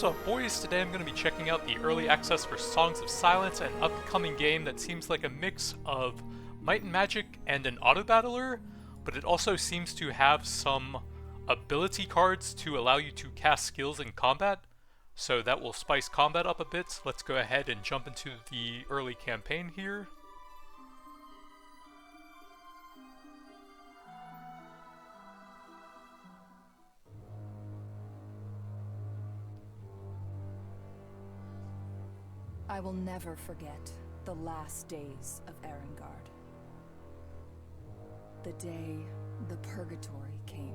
What's up, boys? Today I'm going to be checking out the early access for Songs of Silence, an upcoming game that seems like a mix of Might and Magic and an Autobattler, but it also seems to have some ability cards to allow you to cast skills in combat, so that will spice combat up a bit. Let's go ahead and jump into the early campaign here. I will never forget the last days of Erengard. The day the Purgatory came.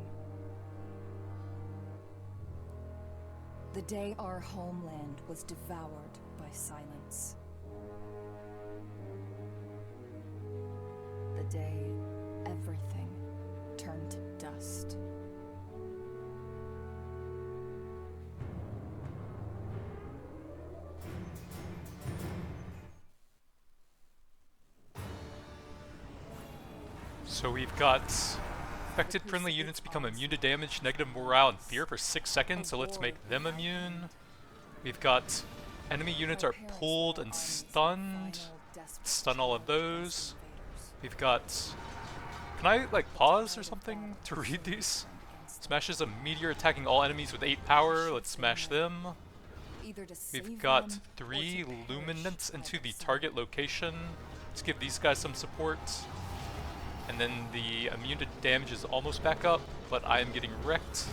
The day our homeland was devoured by silence. The day everything turned to dust. So we've got affected friendly units become immune to damage, negative morale, and fear for 6 seconds, so let's make them immune. We've got enemy units are pulled and stunned. Stun all of those. We've got... Can I, like, pause or something to read these? Smashes a meteor attacking all enemies with 8 power. Let's smash them. We've got 3 luminance into the target location. Let's give these guys some support. And then the immune to damage is almost back up, but I am getting wrecked.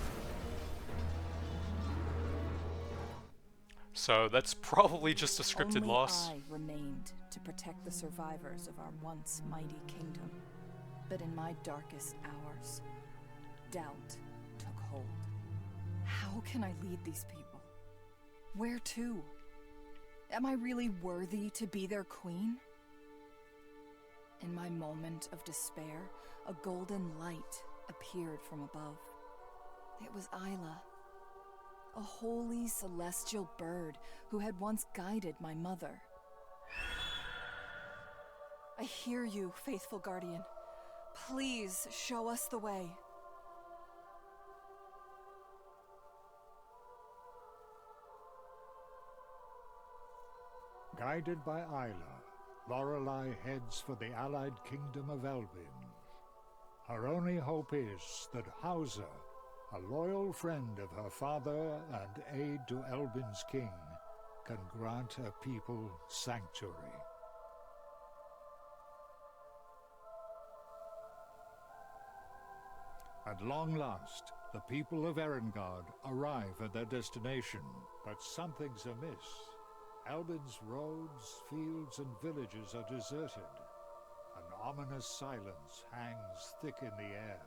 So that's probably just a scripted loss. Only I remained to protect the survivors of our once mighty kingdom. But in my darkest hours, doubt took hold. How can I lead these people? Where to? Am I really worthy to be their queen? In my moment of despair, a golden light appeared from above. It was Isla, a holy celestial bird who had once guided my mother. I hear you, faithful guardian. Please show us the way. Guided by Isla, Lorelei heads for the allied kingdom of Elbin. Her only hope is that Hauser, a loyal friend of her father and aide to Elbin's king, can grant her people sanctuary. At long last, the people of Erengard arrive at their destination, but something's amiss. Elbin's roads, fields, and villages are deserted. An ominous silence hangs thick in the air.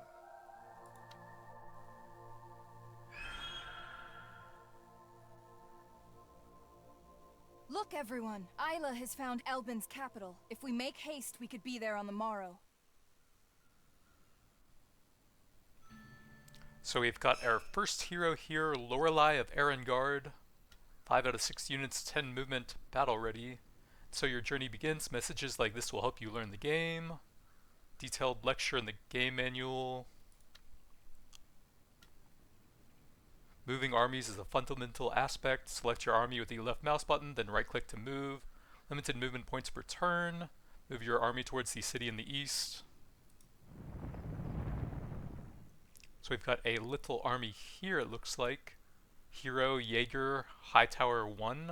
Look, everyone! Isla has found Elbin's capital. If we make haste, we could be there on the morrow. So we've got our first hero here, Lorelei of Erengard. 5 out of 6 units, 10 movement, battle ready. So your journey begins. Messages like this will help you learn the game. Detailed lecture in the game manual. Moving armies is a fundamental aspect. Select your army with the left mouse button, then right click to move. Limited movement points per turn. Move your army towards the city in the east. So we've got a little army here, it looks like. Hero, Jaeger, Hightower 1.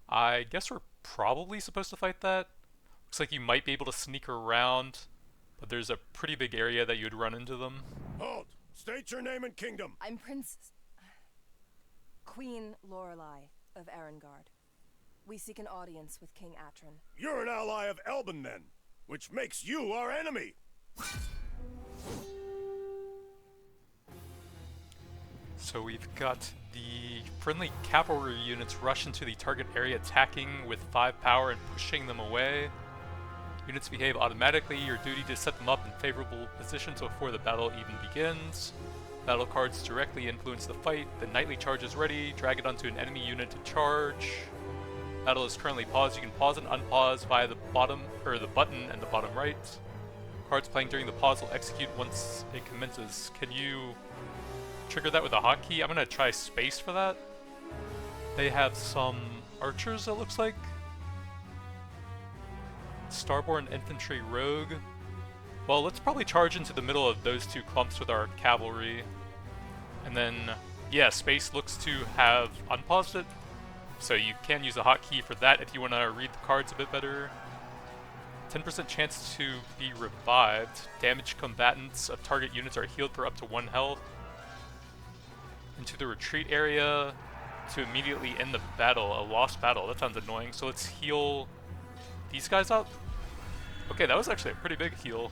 I guess we're probably supposed to fight that. Looks like you might be able to sneak around, but there's a pretty big area that you'd run into them. Halt! State your name and kingdom! I'm Queen Lorelei of Erengard. We seek an audience with King Atron. You're an ally of Elbin then, which makes you our enemy! So we've got the friendly cavalry units rush into the target area, attacking with 5 power and pushing them away. Units behave automatically. Your duty to set them up in favorable positions before the battle even begins. Battle cards directly influence the fight. The knightly charge is ready. Drag it onto an enemy unit to charge. Battle is currently paused. You can pause and unpause via the bottom or the button and the bottom right. Cards playing during the pause will execute once it commences. Can you trigger that with a hotkey? I'm gonna try space for that. They have some archers, it looks like. Starborn Infantry Rogue. Well, let's probably charge into the middle of those two clumps with our cavalry. And then, yeah, space looks to have unpaused it. So you can use a hotkey for that if you want to read the cards a bit better. 10% chance to be revived. Damaged combatants of target units are healed for up to 1 health. Into the retreat area to immediately end the battle. A lost battle. That sounds annoying. So let's heal these guys up. Okay, that was actually a pretty big heal.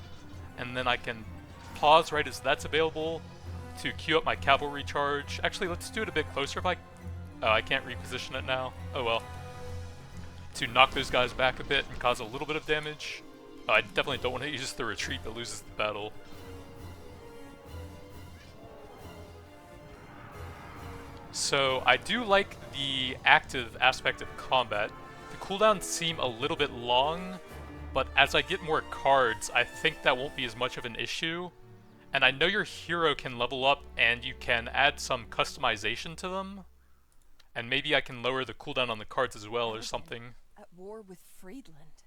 And then I can pause right as that's available to queue up my cavalry charge. Actually, let's do it a bit closer if I... Oh, I can't reposition it now. Oh well. To knock those guys back a bit and cause a little bit of damage. I definitely don't want to use the retreat that loses the battle. So I do like the active aspect of combat. The cooldowns seem a little bit long, but as I get more cards, I think that won't be as much of an issue. And I know your hero can level up and you can add some customization to them. And maybe I can lower the cooldown on the cards as well or something. At war with Friedland.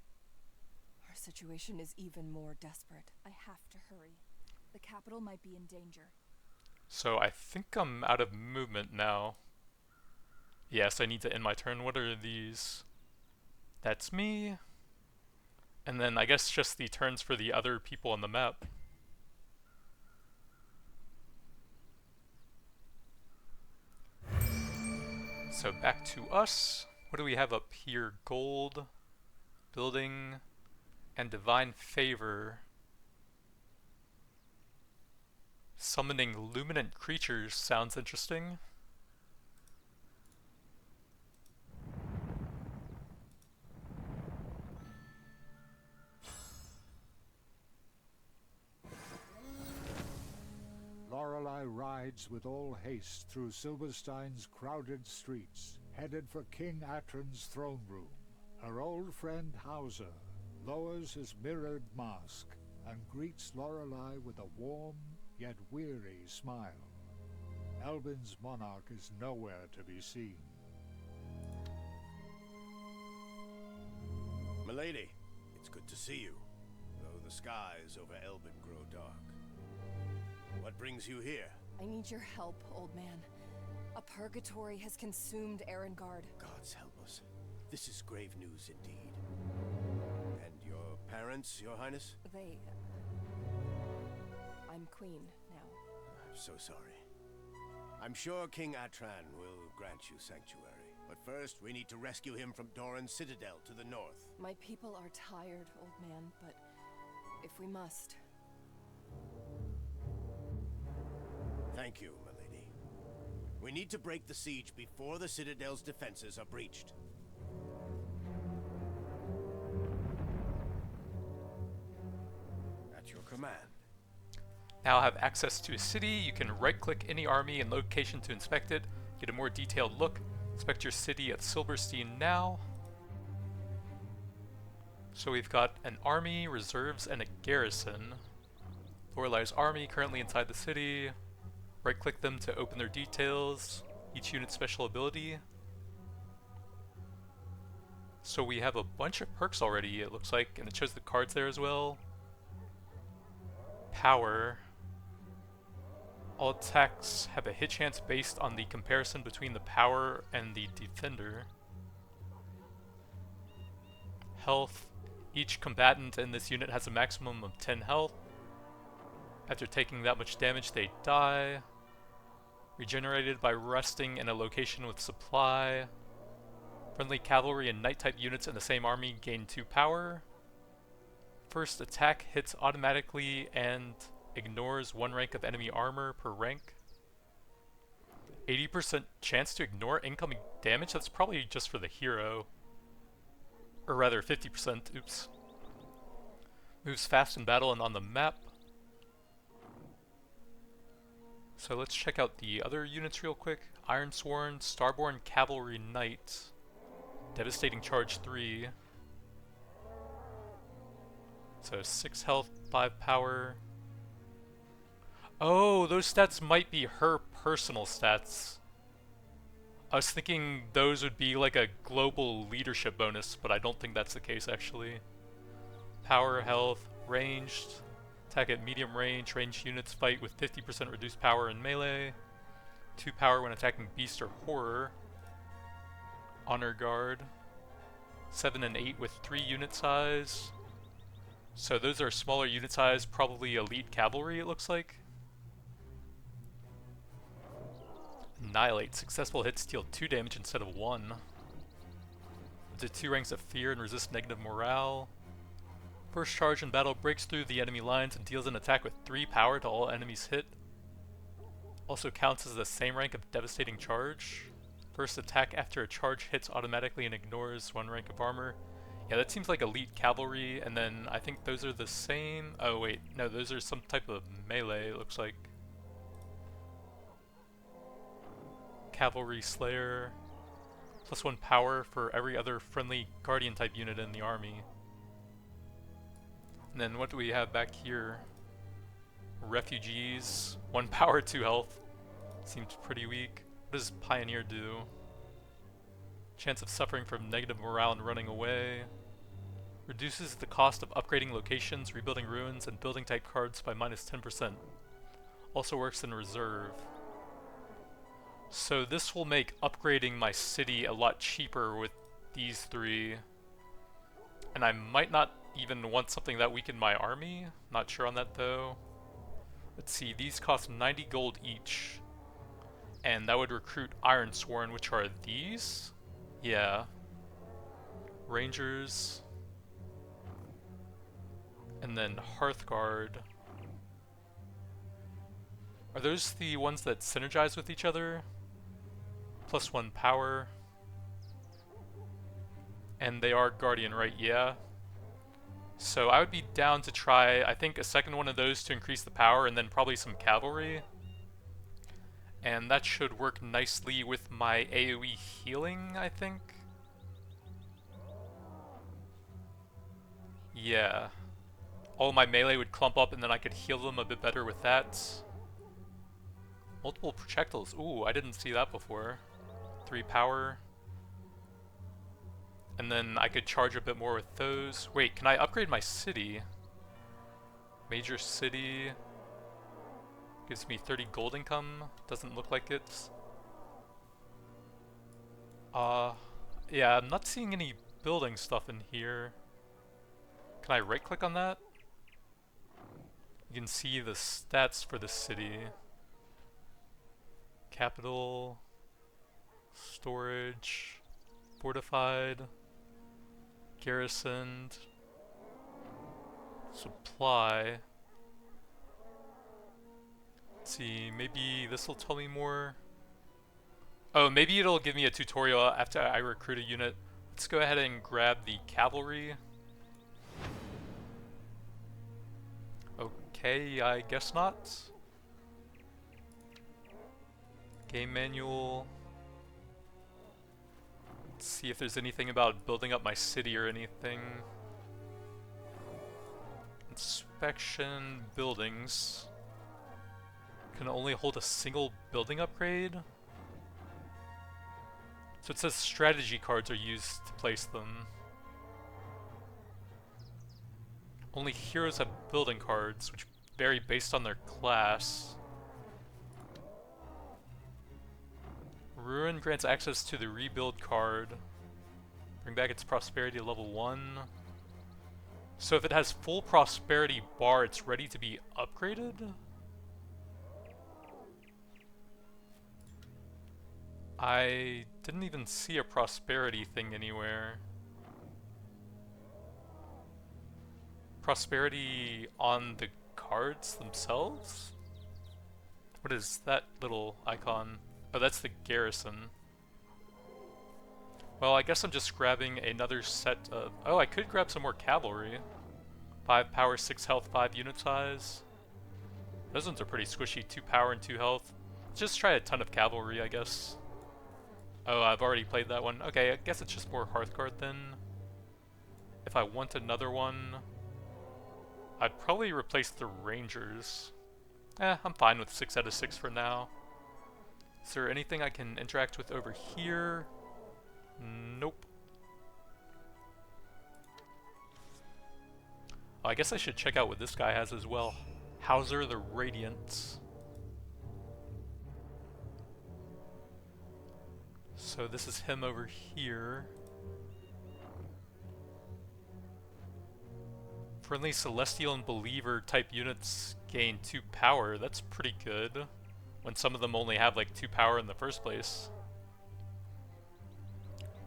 Our situation is even more desperate. I have to hurry. The capital might be in danger. So I think I'm out of movement now. Yes, I need to end my turn. What are these? That's me. And then I guess just the turns for the other people on the map. So back to us. What do we have up here? Gold, building, and divine favor. Summoning luminant creatures sounds interesting. Lorelei rides with all haste through Silverstein's crowded streets, headed for King Atron's throne room. Her old friend Hauser lowers his mirrored mask and greets Lorelei with a warm yet weary smile. Elbin's monarch is nowhere to be seen. Milady, it's good to see you, though the skies over Elbin grow dark. What brings you here? I need your help, old man. A purgatory has consumed Erengard. Gods help us. This is grave news indeed. And your parents, your highness? I'm queen now. I'm so sorry. I'm sure King Atran will grant you sanctuary. But first, we need to rescue him from Doran's citadel to the north. My people are tired, old man, but if we must... Thank you, milady. We need to break the siege before the citadel's defenses are breached. At your command. Now have access to a city. You can right-click any army and location to inspect it, get a more detailed look. Inspect your city at Silverstein now. So we've got an army, reserves, and a garrison. Lorelei's army currently inside the city. Right-click them to open their details, each unit's special ability. So we have a bunch of perks already, it looks like, and it shows the cards there as well. Power. All attacks have a hit chance based on the comparison between the power and the defender. Health. Each combatant in this unit has a maximum of 10 health. After taking that much damage, they die. Regenerated by resting in a location with supply. Friendly cavalry and knight-type units in the same army gain 2 power. First attack hits automatically and ignores 1 rank of enemy armor per rank. 80% chance to ignore incoming damage? That's probably just for the hero. Or rather, 50%, oops. Moves fast in battle and on the map. So let's check out the other units real quick. Ironsworn, Starborn Cavalry Knight. Devastating Charge 3. So 6 health, 5 power. Oh, those stats might be her personal stats. I was thinking those would be like a global leadership bonus, but I don't think that's the case actually. Power, health, ranged. Attack at medium range. Ranged units fight with 50% reduced power in melee. 2 power when attacking beast or horror. Honor guard. 7 and 8 with 3 unit size. So those are smaller unit size, probably elite cavalry it looks like. Annihilate. Successful hits deal 2 damage instead of 1. To 2 ranks of fear and resist negative morale. First charge in battle breaks through the enemy lines and deals an attack with 3 power to all enemies hit. Also counts as the same rank of devastating charge. First attack after a charge hits automatically and ignores 1 rank of armor. Yeah, that seems like elite cavalry, and then I think those are the same. Oh wait, no, those are some type of melee, it looks like. Cavalry Slayer. +1 power for every other friendly guardian type unit in the army. And then what do we have back here? Refugees. 1 power, 2 health. Seems pretty weak. What does Pioneer do? Chance of suffering from negative morale and running away. Reduces the cost of upgrading locations, rebuilding ruins, and building type cards by -10%. Also works in reserve. So this will make upgrading my city a lot cheaper with these 3. And I might not even want something that weak in my army. Not sure on that though. Let's see, these cost 90 gold each. And that would recruit Ironsworn, which are these? Yeah. Rangers. And then Hearthguard. Are those the ones that synergize with each other? +1 power. And they are Guardian, right? Yeah. So I would be down to try, I think, a second one of those to increase the power, and then probably some cavalry. And that should work nicely with my AoE healing, I think. Yeah. All my melee would clump up and then I could heal them a bit better with that. Multiple projectiles. Ooh, I didn't see that before. 3 power. And then I could charge a bit more with those. Wait, can I upgrade my city? Major city. Gives me 30 gold income. Doesn't look like it. Yeah, I'm not seeing any building stuff in here. Can I right click on that? You can see the stats for the city. Capital, storage, fortified, garrisoned, supply. Let's see, maybe this will tell me more. Oh, maybe it'll give me a tutorial after I recruit a unit. Let's go ahead and grab the cavalry. Okay, I guess not. Game manual. Let's see if there's anything about building up my city or anything. Inspection buildings. Can only hold a single building upgrade. So it says strategy cards are used to place them. Only heroes have building cards, which vary based on their class. Ruin grants access to the rebuild card. Bring back its prosperity to level 1. So if it has full prosperity bar, it's ready to be upgraded? I didn't even see a prosperity thing anywhere. Prosperity on the cards themselves? What is that little icon? Oh, that's the garrison. Well, I guess I'm just grabbing another set of... Oh, I could grab some more cavalry. 5 power, 6 health, 5 unit size. Those ones are pretty squishy. 2 power and 2 health. Let's just try a ton of cavalry, I guess. Oh, I've already played that one. Okay, I guess it's just more Hearthguard then. If I want another one... I'd probably replace the Rangers. I'm fine with 6 out of 6 for now. Is there anything I can interact with over here? Nope. Oh, I guess I should check out what this guy has as well. Hauser the Radiant. So this is him over here. Friendly Celestial and Believer type units gain 2 power. That's pretty good, when some of them only have like 2 power in the first place.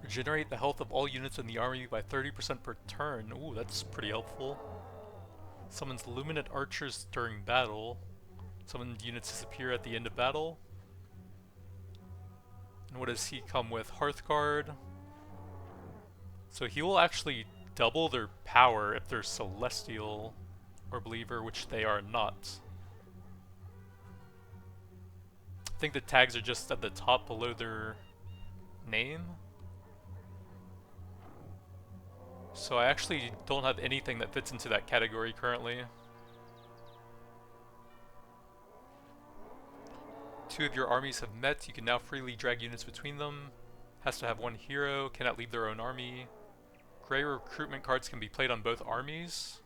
Regenerate the health of all units in the army by 30% per turn. Ooh, that's pretty helpful. Summons Luminant Archers during battle. Summoned units disappear at the end of battle. And what does he come with? Hearthguard. So he will actually double their power if they're Celestial or Believer, which they are not. I think the tags are just at the top below their name. So I actually don't have anything that fits into that category currently. 2 of your armies have met. You can now freely drag units between them. Has to have 1 hero. Cannot leave their own army. Gray recruitment cards can be played on both armies,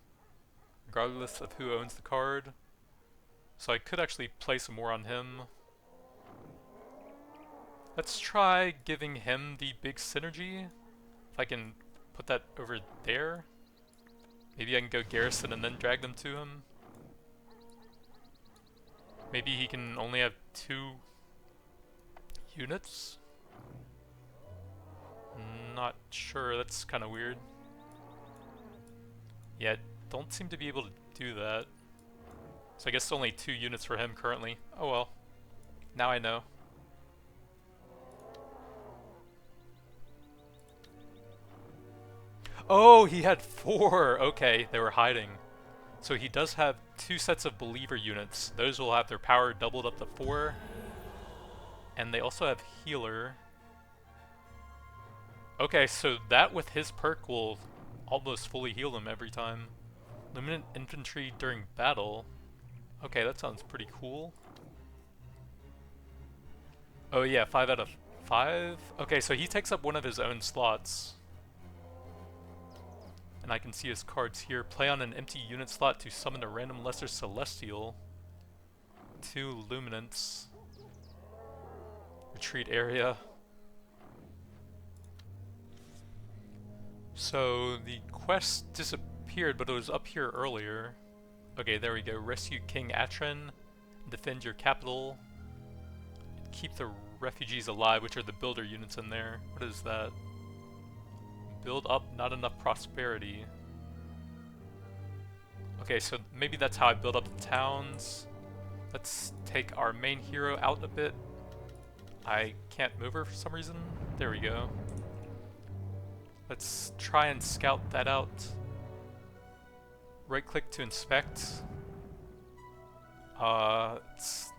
regardless of who owns the card. So I could actually play some more on him. Let's try giving him the big synergy. If I can put that over there. Maybe I can go Garrison and then drag them to him. Maybe he can only have 2 units? Not sure, that's kind of weird. Yeah, don't seem to be able to do that. So I guess only 2 units for him currently. Oh well. Now I know. Oh, he had 4! Okay, they were hiding. So he does have 2 sets of Believer units. Those will have their power doubled up to 4. And they also have Healer. Okay, so that with his perk will almost fully heal them every time. Luminant Infantry during battle. Okay, that sounds pretty cool. Oh yeah, 5 out of 5? Okay, so he takes up one of his own slots. And I can see his cards here. Play on an empty unit slot to summon a random Lesser Celestial. 2 Luminants. Retreat area. So the quest disappeared, but it was up here earlier. Okay, there we go. Rescue King Atron. Defend your capital. Keep the refugees alive, which are the builder units in there. What is that? Build up not enough prosperity. Okay, so maybe that's how I build up the towns. Let's take our main hero out a bit. I can't move her for some reason. There we go. Let's try and scout that out. Right click to inspect. It's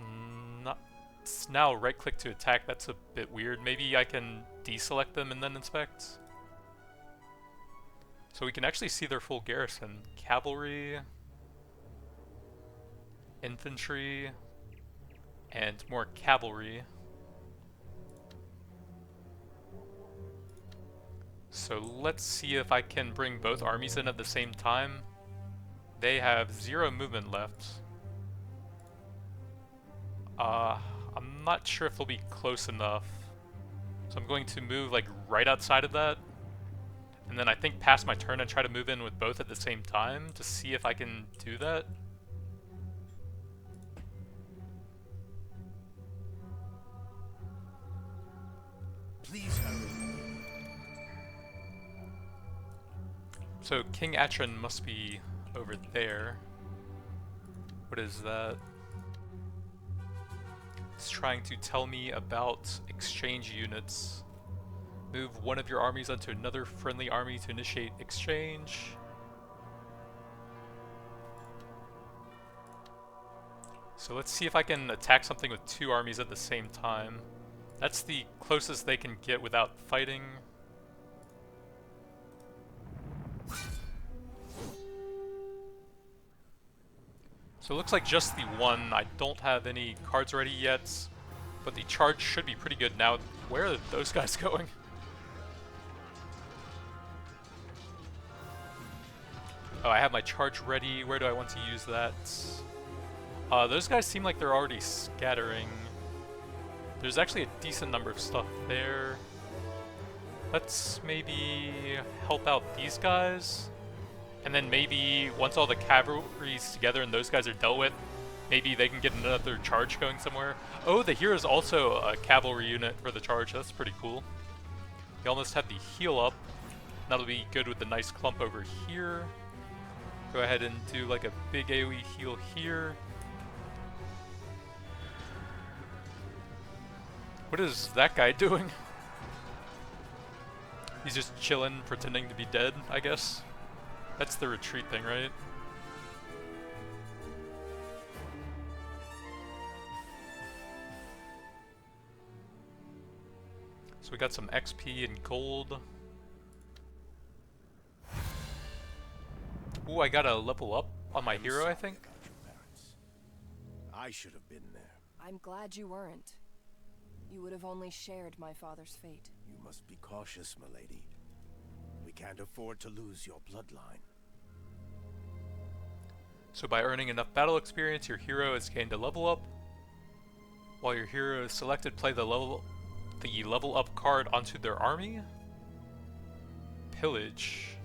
now right click to attack. That's a bit weird. Maybe I can deselect them and then inspect. So we can actually see their full garrison. Cavalry, infantry, and more cavalry. So let's see if I can bring both armies in at the same time. They have 0 movement left. I'm not sure if they'll be close enough. So I'm going to move like right outside of that. And then I think pass my turn and try to move in with both at the same time to see if I can do that. Please hurry. So King Atron must be over there. What is that? It's trying to tell me about exchange units. Move one of your armies onto another friendly army to initiate exchange. So let's see if I can attack something with 2 armies at the same time. That's the closest they can get without fighting. So it looks like just the one. I don't have any cards ready yet, but the charge should be pretty good now. Where are those guys going? Oh, I have my charge ready. Where do I want to use that? Those guys seem like they're already scattering. There's actually a decent number of stuff there. Let's maybe help out these guys. And then maybe once all the cavalry's together and those guys are dealt with, maybe they can get another charge going somewhere. Oh, the hero's also a cavalry unit for the charge. That's pretty cool. We almost have the heal up. That'll be good with the nice clump over here. Go ahead and do like a big AoE heal here. What is that guy doing? He's just chilling, pretending to be dead, I guess. That's the retreat thing, right? So we got some XP and gold. Ooh, I got a level up on my hero, I think. About your parents. I should have been there. I'm glad you weren't. You would have only shared my father's fate. You must be cautious, milady. We can't afford to lose your bloodline. So by earning enough battle experience, your hero has gained a level up. While your hero is selected, play the level up card onto their army. Pillage.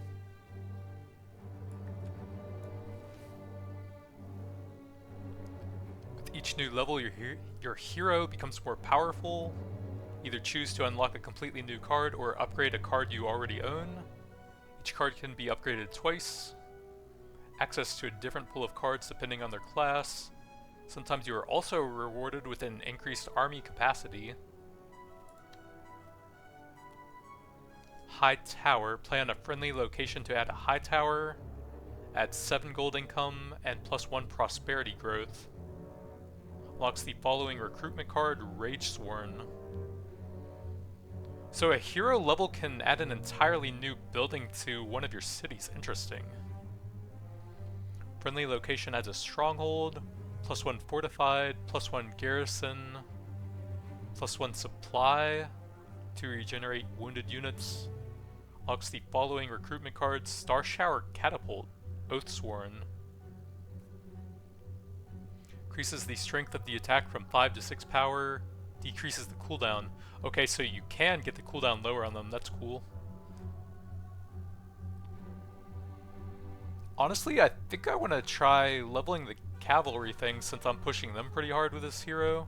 With each new level, your hero becomes more powerful. Either choose to unlock a completely new card or upgrade a card you already own. Each card can be upgraded twice. Access to a different pool of cards depending on their class. Sometimes you are also rewarded with an increased army capacity. High Tower. Play on a friendly location to add a high tower. Add 7 gold income and +1 prosperity growth. Unlocks the following recruitment card, Rage Sworn. So a hero level can add an entirely new building to one of your cities. Interesting. Friendly location adds a stronghold, +1 fortified, +1 garrison, +1 supply to regenerate wounded units. Unlocks the following recruitment cards, Star Shower Catapult, Oathsworn. Increases the strength of the attack from 5 to 6 power, decreases the cooldown. Okay, so you can get the cooldown lower on them, that's cool. Honestly, I think I want to try leveling the cavalry thing since I'm pushing them pretty hard with this hero.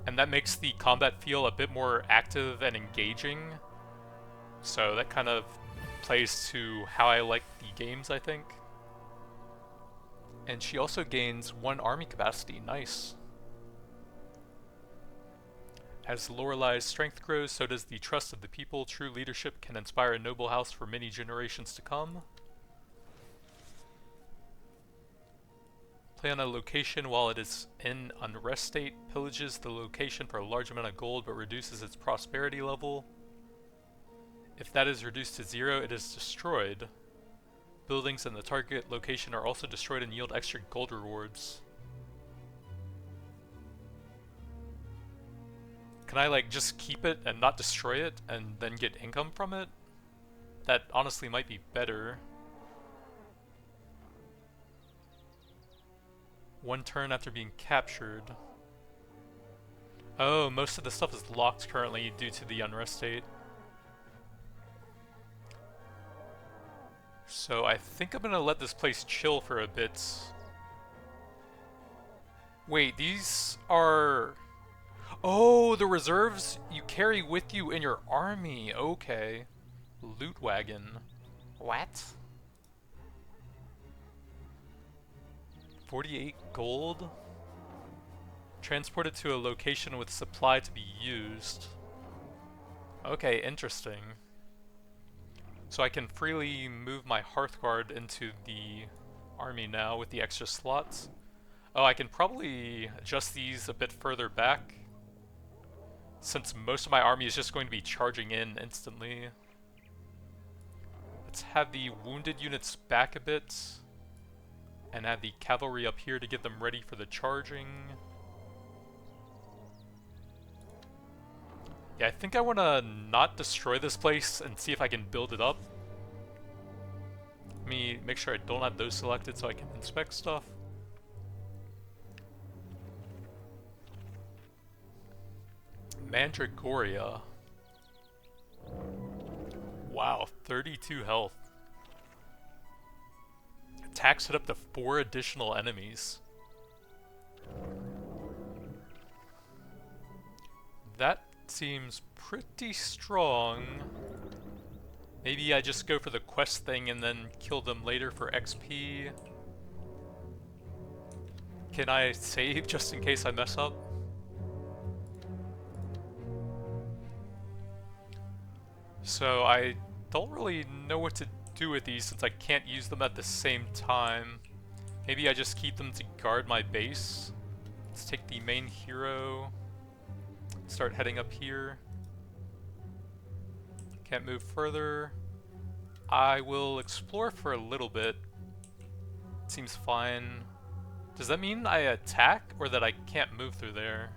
And that makes the combat feel a bit more active and engaging. So that kind of plays to how I like the games, I think. And she also gains 1 army capacity, nice. As Lorelai's strength grows, so does the trust of the people. True leadership can inspire a noble house for many generations to come. Play on a location while it is in unrest state. Pillages the location for a large amount of gold but reduces its prosperity level. If that is reduced to 0, it is destroyed. Buildings in the target location are also destroyed and yield extra gold rewards. Can I like just keep it and not destroy it and then get income from it? That honestly might be better. 1 turn after being captured. Oh, most of the stuff is locked currently due to the unrest state. So I think I'm gonna let this place chill for a bit. Wait, these are... Oh, the reserves you carry with you in your army. Okay. Loot wagon. What? 48 gold? Transported to a location with supply to be used. Okay, interesting. So I can freely move my Hearthguard into the army now with the extra slots. Oh, I can probably adjust these a bit further back, since most of my army is just going to be charging in instantly. Let's have the wounded units back a bit. and have the cavalry up here to get them ready for the charging. Yeah, I think I want to not destroy this place and see if I can build it up. Let me make sure I don't have those selected so I can inspect stuff. Mandragoria. Wow, 32 health. Attacks hit up to 4 additional enemies. That seems pretty strong. Maybe I just go for the quest thing and then kill them later for XP. Can I save just in case I mess up? So I don't really know what to do with these since I can't use them at the same time. Maybe I just keep them to guard my base. Let's take the main hero. Start heading up here. Can't move further. I will explore for a little bit. Seems fine. Does that mean I attack or that I can't move through there?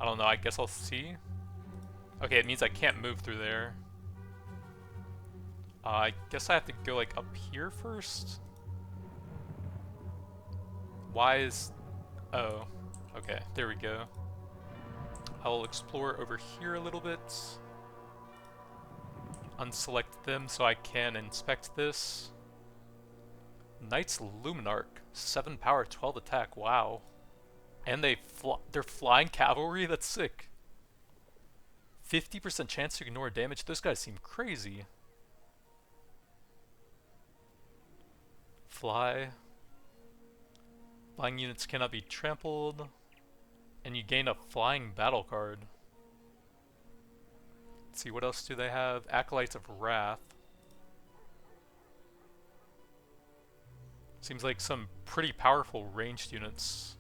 I don't know, I guess I'll see. Okay, it means I can't move through there. I guess I have to go like up here first? Why is... Oh, okay, there we go. I'll explore over here a little bit. Unselect them so I can inspect this. Knights Luminarch, 7 power, 12 attack, wow. And they're flying cavalry? That's sick. 50% chance to ignore damage? Those guys seem crazy. Fly. Flying units cannot be trampled. And you gain a flying battle card. Let's see, what else do they have? Acolytes of Wrath. Seems like some pretty powerful ranged units.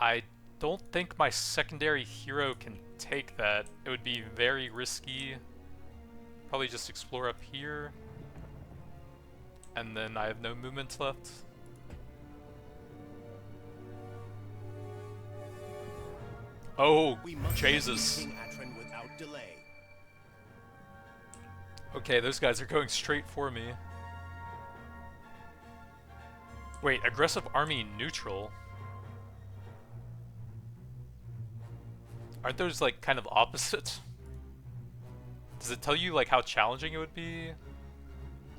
I don't think my secondary hero can take that. It would be very risky. Probably just explore up here. And then I have no movements left. Oh, Jesus. Okay, those guys are going straight for me. Wait, aggressive army neutral? Aren't those like kind of opposite? Does it tell you like how challenging it would be?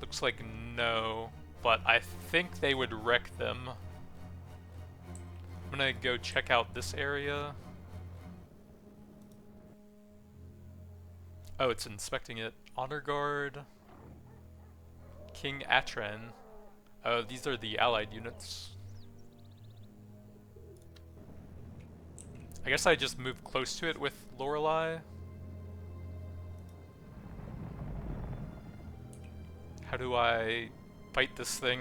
Looks like no, but I think they would wreck them. I'm gonna go check out this area. Oh, it's inspecting it. Honor Guard. King Atran. Oh, these are the allied units. I guess I just move close to it with Lorelei. How do I fight this thing?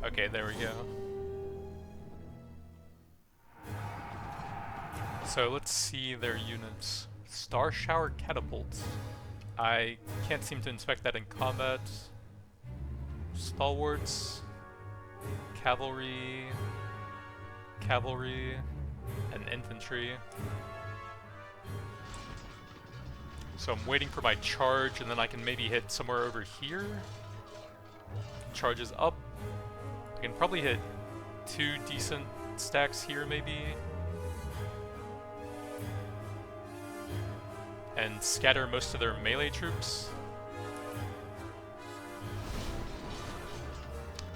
Okay, there we go. So let's see their units. Star Shower Catapult. I can't seem to inspect that in combat. Stalwarts. Cavalry. Cavalry. And infantry. So I'm waiting for my charge and then I can maybe hit somewhere over here. Charges up. I can probably hit 2 decent stacks here maybe. And scatter most of their melee troops.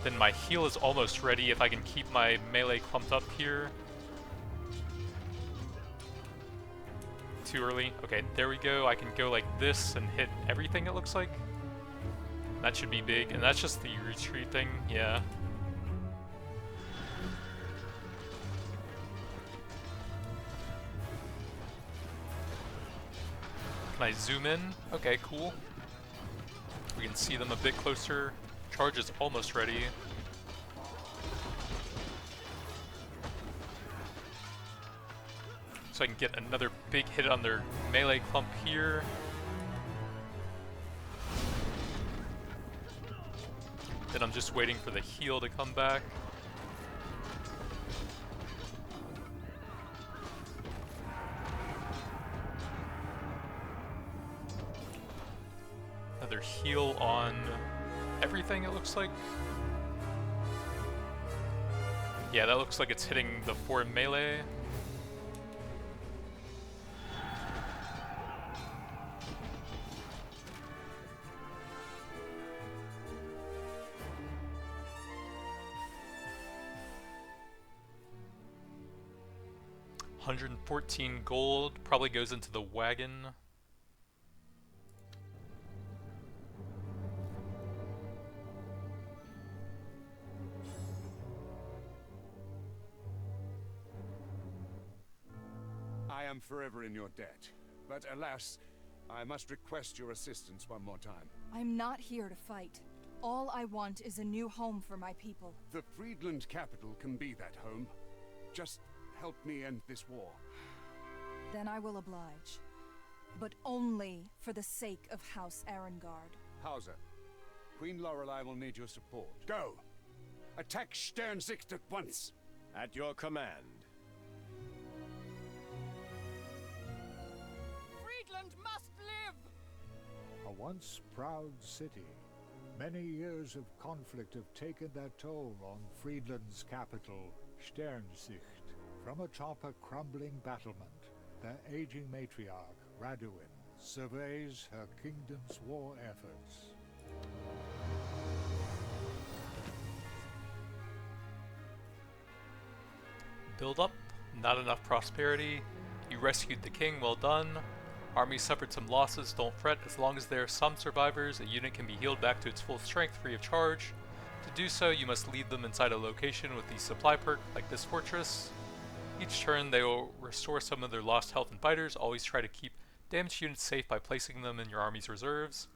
Then my heal is almost ready if I can keep my melee clumped up here. Too early. Okay, there we go. I can go like this and hit everything, it looks like. That should be big, and that's just the retreat thing, yeah. Can I zoom in? Okay, cool. We can see them a bit closer. Charge is almost ready. So I can get another big hit on their melee clump here. and I'm just waiting for the heal to come back. Another heal on everything, it looks like. Yeah, that looks like it's hitting the 4 melee. $114 gold, probably goes into the wagon. I am forever in your debt, but alas, I must request your assistance one more time. I'm not here to fight. All I want is a new home for my people. The Friedland capital can be that home. Just help me end this war. Then I will oblige. But only for the sake of House Arengard. Hauser, Queen Lorelei will need your support. Go! Attack Sternsicht at once! At your command. Friedland must live! A once proud city. Many years of conflict have taken their toll on Friedland's capital, Sternsicht. From atop a crumbling battlement, their aging matriarch, Raduin, surveys her kingdom's war efforts. Build up, not enough prosperity. You rescued the king, well done. Army suffered some losses, don't fret. As long as there are some survivors, a unit can be healed back to its full strength free of charge. To do so, you must lead them inside a location with the supply perk, like this fortress. Each turn, they will restore some of their lost health and fighters. Always try to keep damaged units safe by placing them in your army's reserves.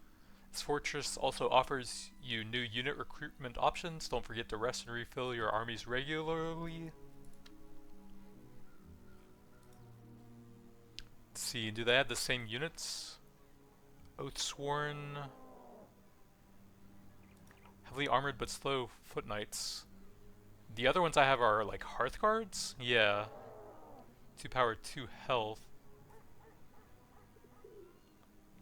This fortress also offers you new unit recruitment options. Don't forget to rest and refill your armies regularly. Let's see, do they have the same units? Oathsworn. Heavily armored but slow foot knights. The other ones I have are like hearth guards? Yeah. 2 power, 2 health.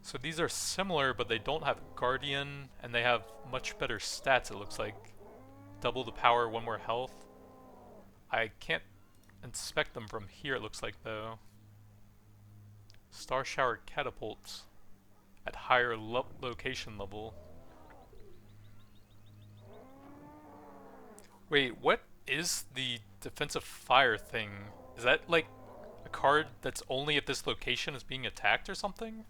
So these are similar, but they don't have guardian, and they have much better stats, it looks like. Double the power, 1 more health. I can't inspect them from here, it looks like, though. Star Shower Catapults at higher location level. Wait, what is the defensive fire thing? Is that like a card that's only if this location is being attacked or something?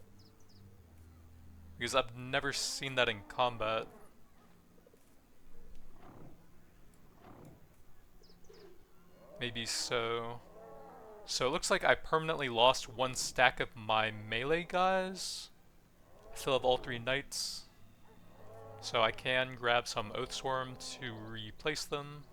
Because I've never seen that in combat. Maybe so. So it looks like I permanently lost 1 stack of my melee guys. I still have all 3 knights. So I can grab some Oathsworn to replace them.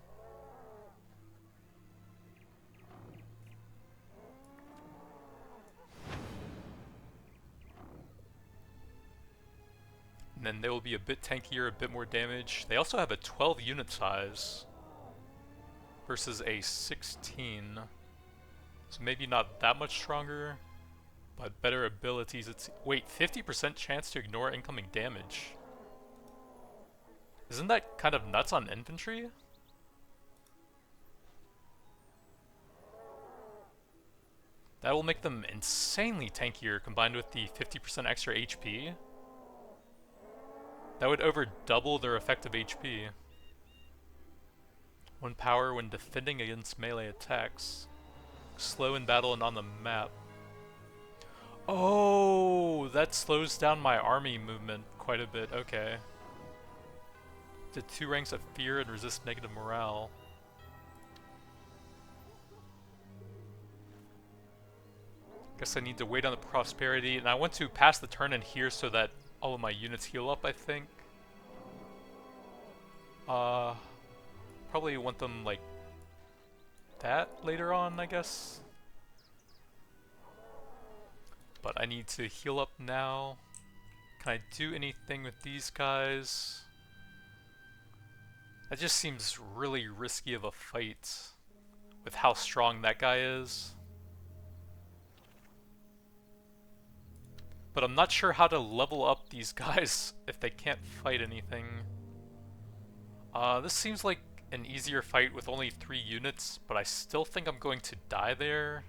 And then they will be a bit tankier, a bit more damage. They also have a 12 unit size versus a 16. So maybe not that much stronger, but better abilities. It's wait, 50% chance to ignore incoming damage. Isn't that kind of nuts on infantry? That will make them insanely tankier combined with the 50% extra HP. That would over double their effective HP. 1 power when defending against melee attacks. Slow in battle and on the map. Oh, that slows down my army movement quite a bit. Okay. Did 2 ranks of fear and resist negative morale. Guess I need to wait on the prosperity, and I want to pass the turn in here so that all of my units heal up, I think. Probably want them like that later on, I guess. But I need to heal up now. Can I do anything with these guys? That just seems really risky of a fight with how strong that guy is. But I'm not sure how to level up these guys if they can't fight anything. This seems like an easier fight with only 3 units, but I still think I'm going to die there.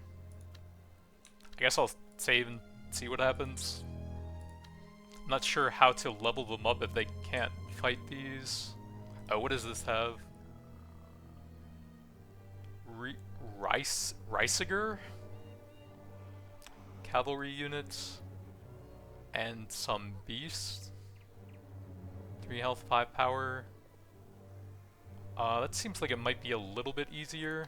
I guess I'll save and see what happens. I'm not sure how to level them up if they can't fight these. Oh, what does this have? Reisiger? Cavalry units. And some beasts. 3 health, 5 power. That seems like it might be a little bit easier.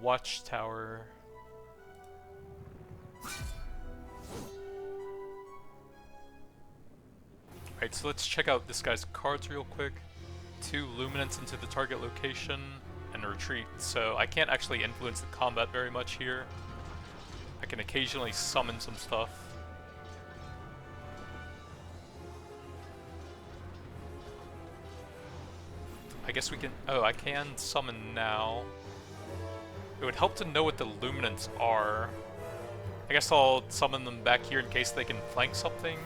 Watchtower. Alright, so let's check out this guy's cards real quick. 2 luminance into the target location and retreat, so I can't actually influence the combat very much here. I can occasionally summon some stuff. I guess we can... oh, I can summon now. It would help to know what the luminants are. I guess I'll summon them back here in case they can flank something.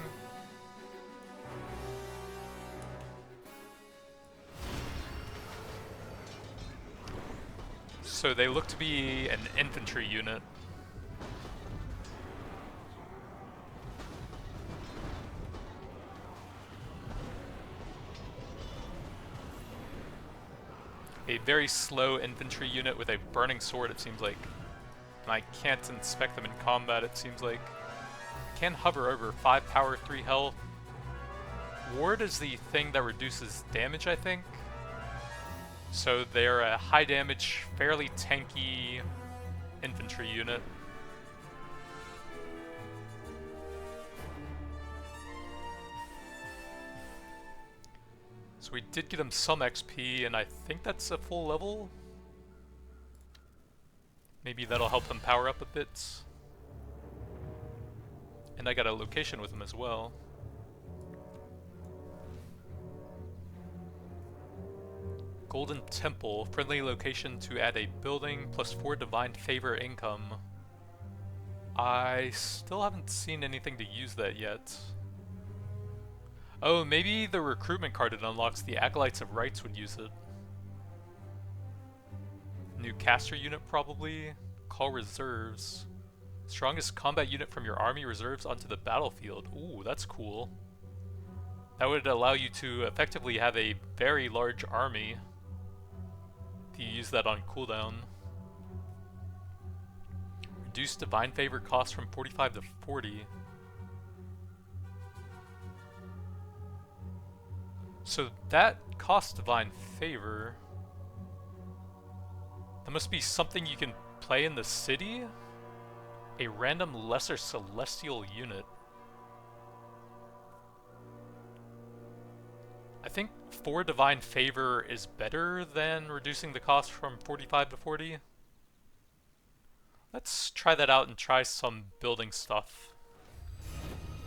So they look to be an infantry unit. A very slow infantry unit with a burning sword, it seems like. And I can't inspect them in combat, it seems like. I can hover over 5 power, 3 health. Ward is the thing that reduces damage, I think. So they're a high damage, fairly tanky infantry unit. So we did get him some XP, and I think that's a full level. Maybe that'll help him power up a bit. And I got a location with him as well. Golden Temple, friendly location to add a building, plus 4 divine favor income. I still haven't seen anything to use that yet. Oh, maybe the recruitment card it unlocks, the Acolytes of Rights would use it. New caster unit probably. Call reserves. Strongest combat unit from your army reserves onto the battlefield. Ooh, that's cool. That would allow you to effectively have a very large army. If you use that on cooldown. Reduce divine favor cost from 45 to 40. So that costs divine favor. That must be something you can play in the city? A random lesser celestial unit. I think 4 divine favor is better than reducing the cost from 45 to 40. Let's try that out and try some building stuff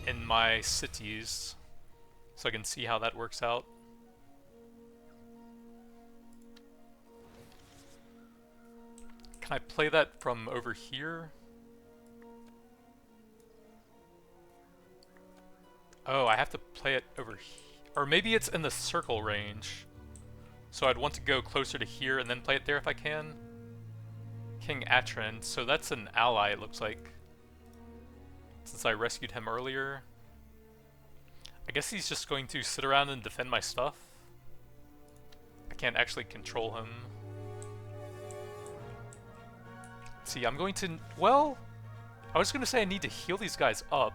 in my cities so I can see how that works out. Can I play that from over here? Oh, I have to play it over here. Or maybe it's in the circle range. So I'd want to go closer to here and then play it there if I can. King Atron, so that's an ally it looks like. Since I rescued him earlier. I guess he's just going to sit around and defend my stuff. I can't actually control him. Let's see, I'm going to... well, I was going to say I need to heal these guys up.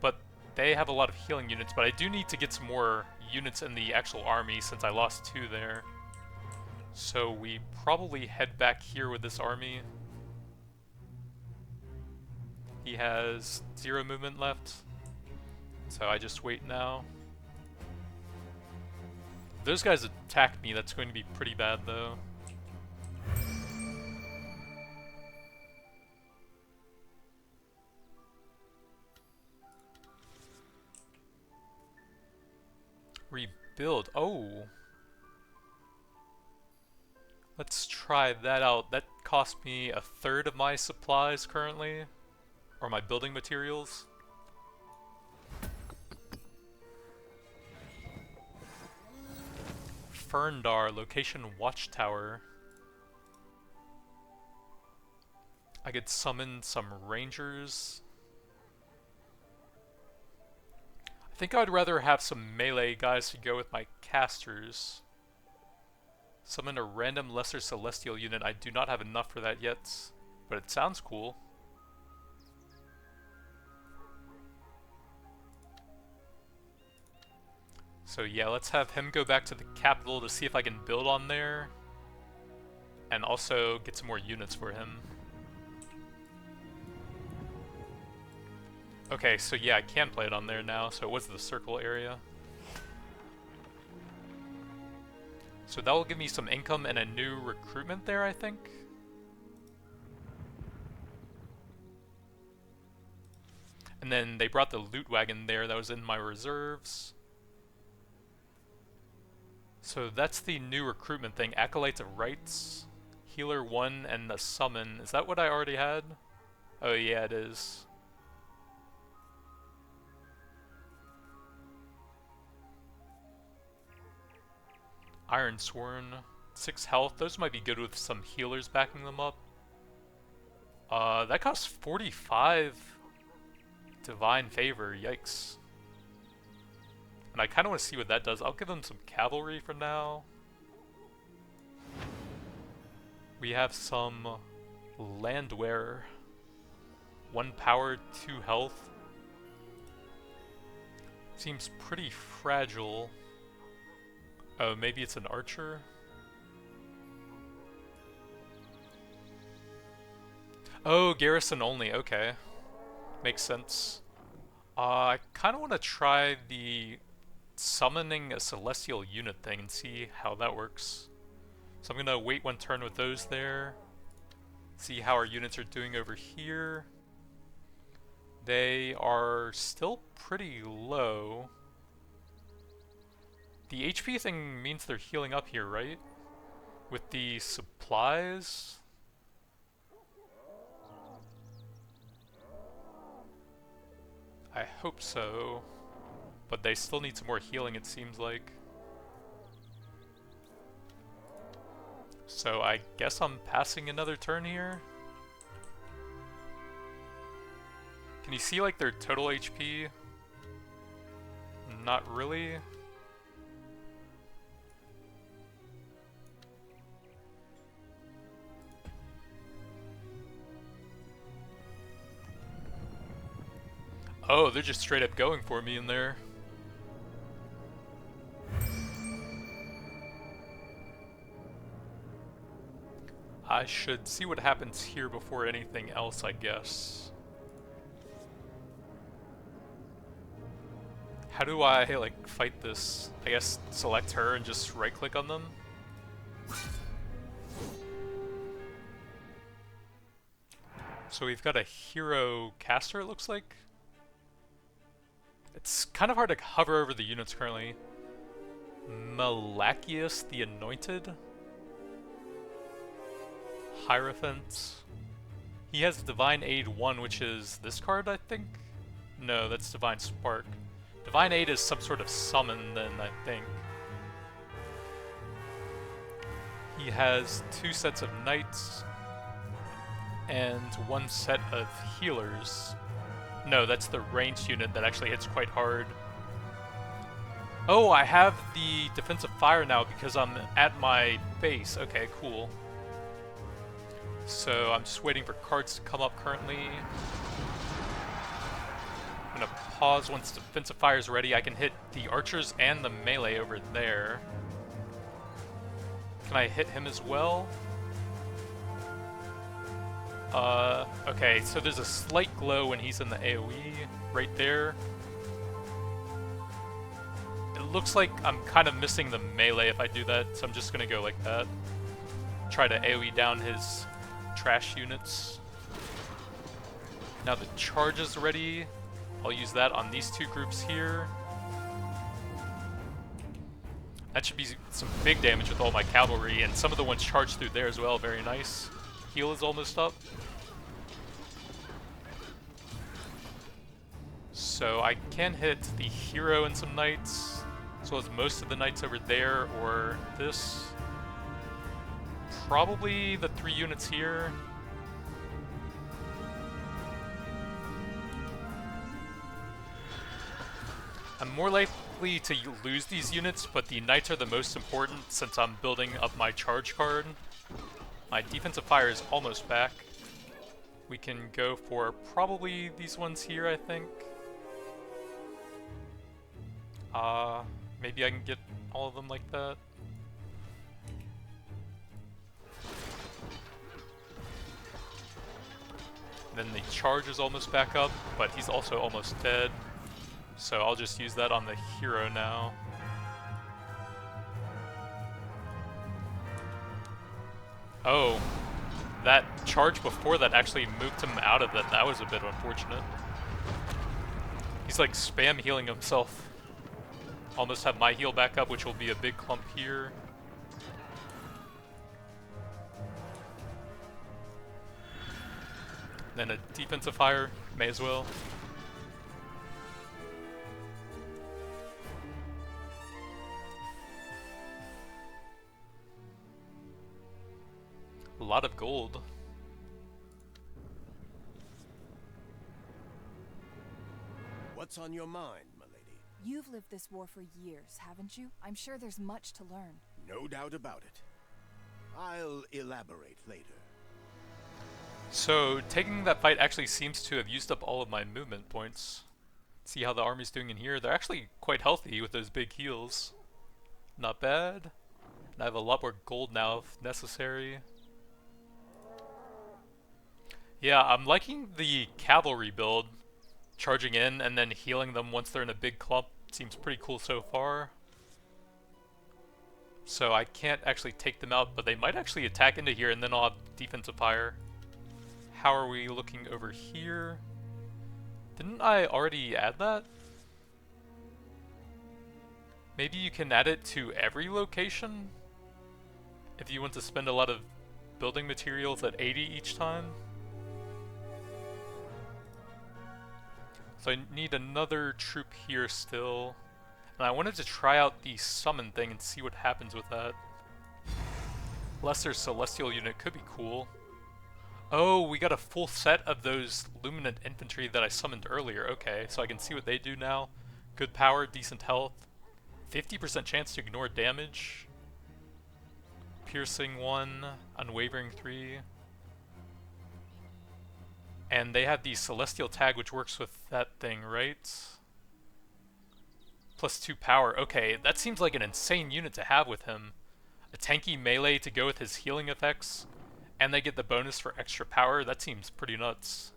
But they have a lot of healing units, but I do need to get some more units in the actual army since I lost 2 there. So we probably head back here with this army. He has 0 movement left. So I just wait now. If those guys attack me, that's going to be pretty bad though. Rebuild. Oh. Let's try that out. That cost me a third of my supplies currently. Or my building materials. Ferndar, location Watchtower. I could summon some rangers. I think I'd rather have some melee guys to go with my casters. Summon a random lesser celestial unit. I do not have enough for that yet, but it sounds cool. So yeah, let's have him go back to the capital to see if I can build on there. And also get some more units for him. Okay, so yeah, I can play it on there now, so it was the circle area. So that will give me some income and a new recruitment there, I think. And then they brought the loot wagon there that was in my reserves. So that's the new recruitment thing. Acolytes of Rights, Healer 1, and the Summon. Is that what I already had? Oh yeah, it is. Iron Sworn, 6 health. Those might be good with some healers backing them up. That costs 45 Divine Favor. Yikes. And I kind of want to see what that does. I'll give them some cavalry for now. We have some Landwear. 1 power, 2 health. Seems pretty fragile. Oh, maybe it's an archer? Oh, garrison only, okay. Makes sense. I kind of want to try the summoning a celestial unit thing and see how that works. So I'm going to wait 1 turn with those there. See how our units are doing over here. They are still pretty low. The HP thing means they're healing up here, right? With the supplies? I hope so. But they still need some more healing, it seems like. So I guess I'm passing another turn here. Can you see like their total HP? Not really. Oh, they're just straight up going for me in there. I should see what happens here before anything else, I guess. How do I, like, fight this? I guess select her and just right-click on them? So we've got a hero caster, it looks like. It's kind of hard to hover over the units currently. Malachius the Anointed. Hierophant. He has Divine Aid 1, which is this card, I think? No, that's Divine Spark. Divine Aid is some sort of summon, then, I think. He has 2 sets of knights and 1 set of healers. No, that's the ranged unit that actually hits quite hard. Oh, I have the defensive fire now because I'm at my base. Okay, cool. So I'm just waiting for cards to come up currently. I'm gonna pause once defensive fire is ready. I can hit the archers and the melee over there. Can I hit him as well? Okay, so there's a slight glow when he's in the AoE right there. It looks like I'm kind of missing the melee if I do that, so I'm just gonna go like that. Try to AoE down his trash units. Now the charge is ready. I'll use that on these 2 groups here. That should be some big damage with all my cavalry, and some of the ones charged through there as well. Very nice. Heal is almost up. So I can hit the hero and some knights, as well as most of the knights over there, or this. Probably the 3 units here. I'm more likely to lose these units, but the knights are the most important since I'm building up my charge card. My defensive fire is almost back. We can go for probably these ones here, I think. Maybe I can get all of them like that. Then the charge is almost back up, but he's also almost dead. So I'll just use that on the hero now. Oh, that charge before that actually moved him out of it. That was a bit unfortunate. He's like spam healing himself. Almost have my heal back up, which will be a big clump here. Then a defensive fire, may as well. A lot of gold. What's on your mind, my lady? You've lived this war for years, haven't you? I'm sure there's much to learn. No doubt about it. I'll elaborate later. So, taking that fight actually seems to have used up all of my movement points. See how the army's doing in here? They're actually quite healthy with those big heals. Not bad. And I have a lot more gold now if necessary. Yeah, I'm liking the cavalry build. Charging in and then healing them once they're in a big clump seems pretty cool so far. So I can't actually take them out, but they might actually attack into here and then I'll have defensive fire. How are we looking over here? Didn't I already add that? Maybe you can add it to every location? If you want to spend a lot of building materials at 80 each time? So I need another troop here still. And I wanted to try out the summon thing and see what happens with that. Lesser Celestial unit could be cool. Oh, we got a full set of those Luminant infantry that I summoned earlier. Okay, so I can see what they do now. Good power, decent health. 50% chance to ignore damage. Piercing 1, Unwavering 3. And they have the Celestial tag, which works with that thing, right? Plus 2 power. Okay, that seems like an insane unit to have with him. A tanky melee to go with his healing effects. And they get the bonus for extra power. That seems pretty nuts.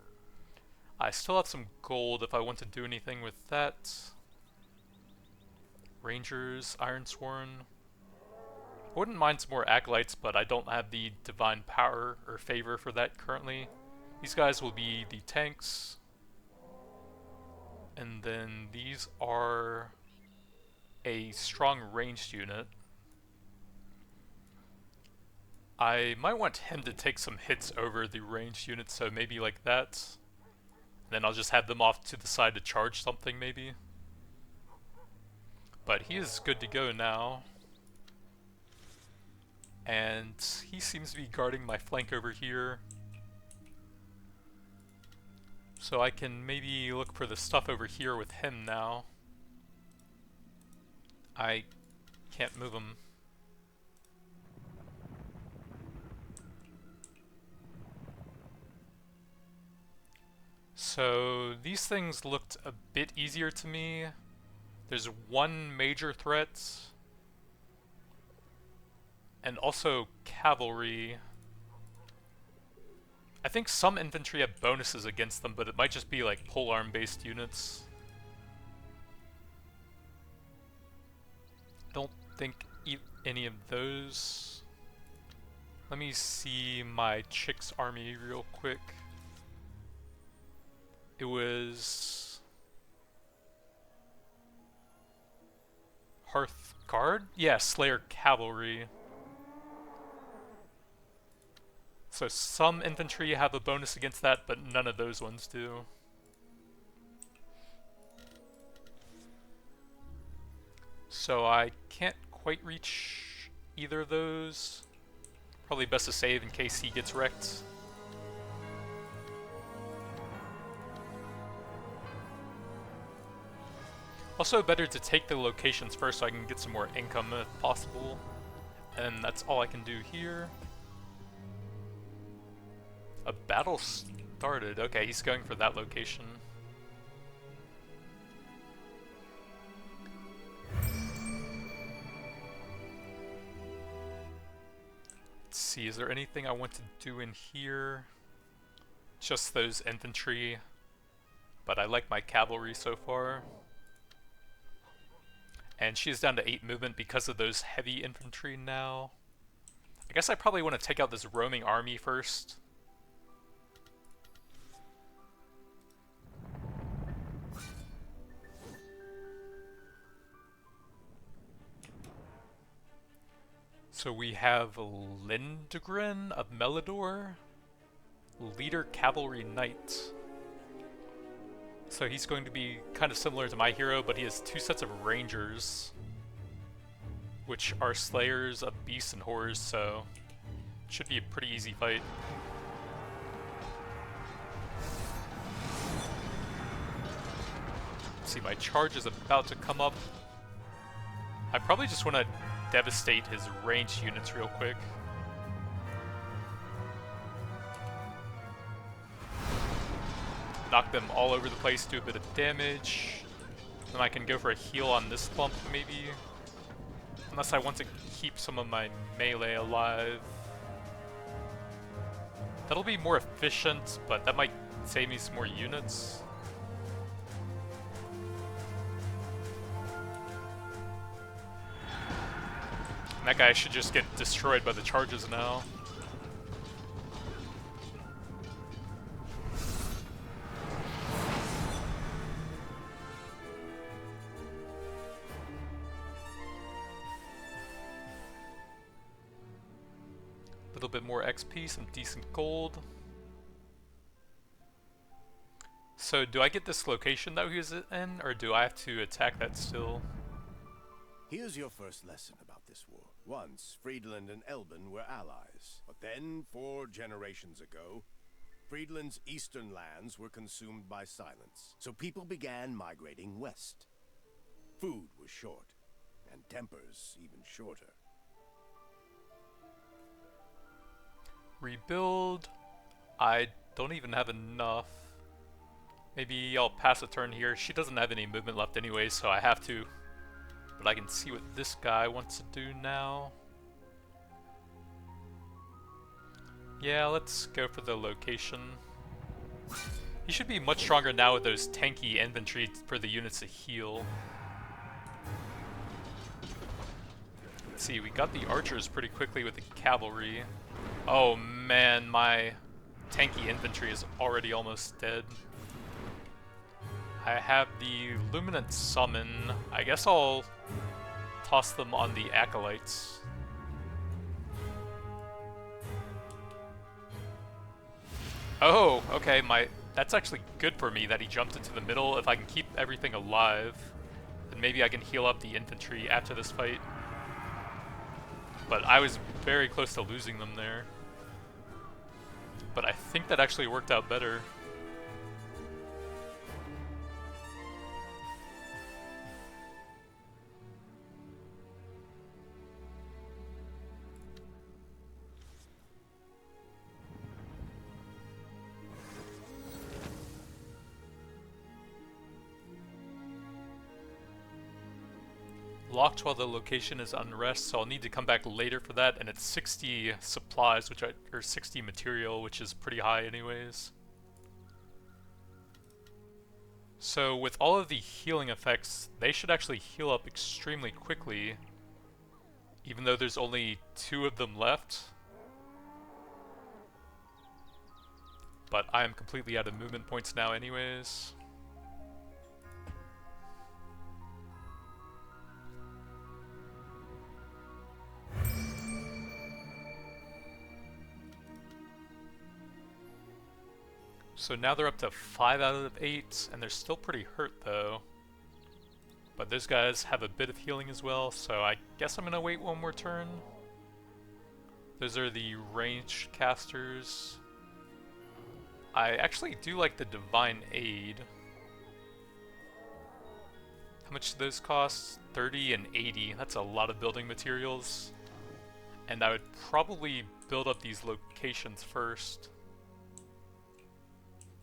I still have some gold if I want to do anything with that. Rangers, Ironsworn. I wouldn't mind some more Acolytes, but I don't have the divine power or favor for that currently. These guys will be the tanks. And then these are a strong ranged unit. I might want him to take some hits over the ranged unit, so maybe like that. Then I'll just have them off to the side to charge something maybe. But he is good to go now. And he seems to be guarding my flank over here. So I can maybe look for the stuff over here with him now. I can't move him. So these things looked a bit easier to me. There's one major threat. And also cavalry. I think some infantry have bonuses against them, but it might just be like polearm based units. I don't think any of those. Let me see my Chick's army real quick. It was Hearth Guard? Yeah, Slayer Cavalry. So some infantry have a bonus against that, but none of those ones do. So I can't quite reach either of those. Probably best to save in case he gets wrecked. Also better to take the locations first so I can get some more income if possible. And that's all I can do here. A battle started. Okay, he's going for that location. Let's see, is there anything I want to do in here? Just those infantry. But I like my cavalry so far. And she's down to 8 movement because of those heavy infantry now. I guess I probably want to take out this roaming army first. So we have Lindgren of Melidor, Leader Cavalry Knight. So he's going to be kind of similar to my hero, but he has 2 sets of Rangers, which are Slayers of Beasts and Horrors, so it should be a pretty easy fight. Let's see, my charge is about to come up. I probably just want to devastate his ranged units real quick. Knock them all over the place, do a bit of damage. Then I can go for a heal on this clump, maybe. Unless I want to keep some of my melee alive. That'll be more efficient, but that might save me some more units. And that guy should just get destroyed by the charges now. A little bit more XP, some decent gold. So do I get this location that he was in, or do I have to attack that still? Here's your first lesson about this war. Once, Friedland and Elben were allies. But then, 4 generations ago, Friedland's eastern lands were consumed by silence. So people began migrating west. Food was short, and tempers even shorter. Rebuild. I don't even have enough. Maybe I'll pass a turn here. She doesn't have any movement left anyway, so I have to. But I can see what this guy wants to do now. Yeah, let's go for the location. He should be much stronger now with those tanky infantry for the units to heal. Let's see, we got the archers pretty quickly with the cavalry. Oh man, my tanky infantry is already almost dead. I have the Luminant Summon. I guess I'll toss them on the Acolytes. Oh, okay, that's actually good for me that he jumped into the middle. If I can keep everything alive, then maybe I can heal up the infantry after this fight. But I was very close to losing them there. But I think that actually worked out better. Locked while the location is unrest, so I'll need to come back later for that, and it's 60 supplies, or 60 material, which is pretty high anyways. So with all of the healing effects, they should actually heal up extremely quickly, even though there's only 2 of them left. But I am completely out of movement points now anyways. So now they're up to 5 out of 8, and they're still pretty hurt though. But those guys have a bit of healing as well, so I guess I'm gonna wait one more turn. Those are the ranged casters. I actually do like the Divine Aid. How much do those cost? 30 and 80. That's a lot of building materials. And I would probably build up these locations first.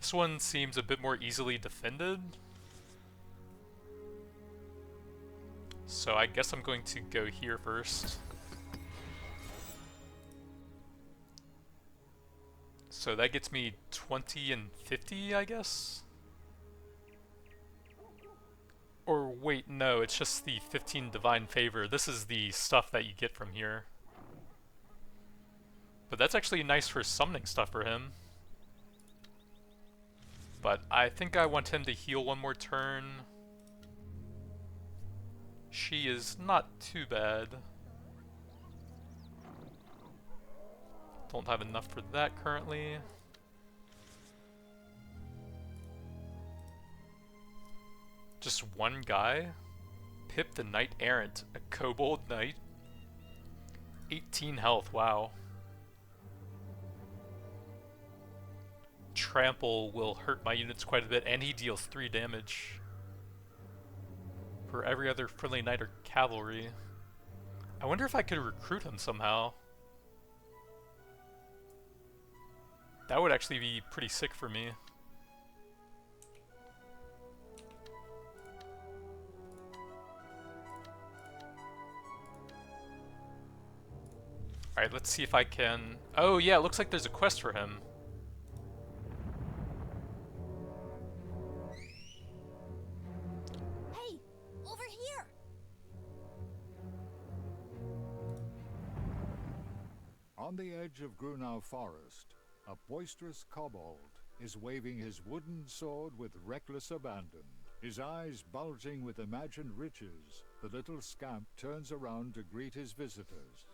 This one seems a bit more easily defended. So I guess I'm going to go here first. So that gets me 20 and 50, I guess? Or wait, no, it's just the 15 Divine Favor. This is the stuff that you get from here. But that's actually nice for summoning stuff for him. But I think I want him to heal one more turn. She is not too bad. Don't have enough for that currently. Just one guy? Pip the Knight Errant, a kobold knight. 18 health, wow. Trample will hurt my units quite a bit, and he deals 3 damage. For every other friendly knight or cavalry. I wonder if I could recruit him somehow. That would actually be pretty sick for me. Alright, let's see if I can... Oh yeah, it looks like there's a quest for him. Hey, over here! On the edge of Grunau Forest, a boisterous kobold is waving his wooden sword with reckless abandon. His eyes bulging with imagined riches, the little scamp turns around to greet his visitors.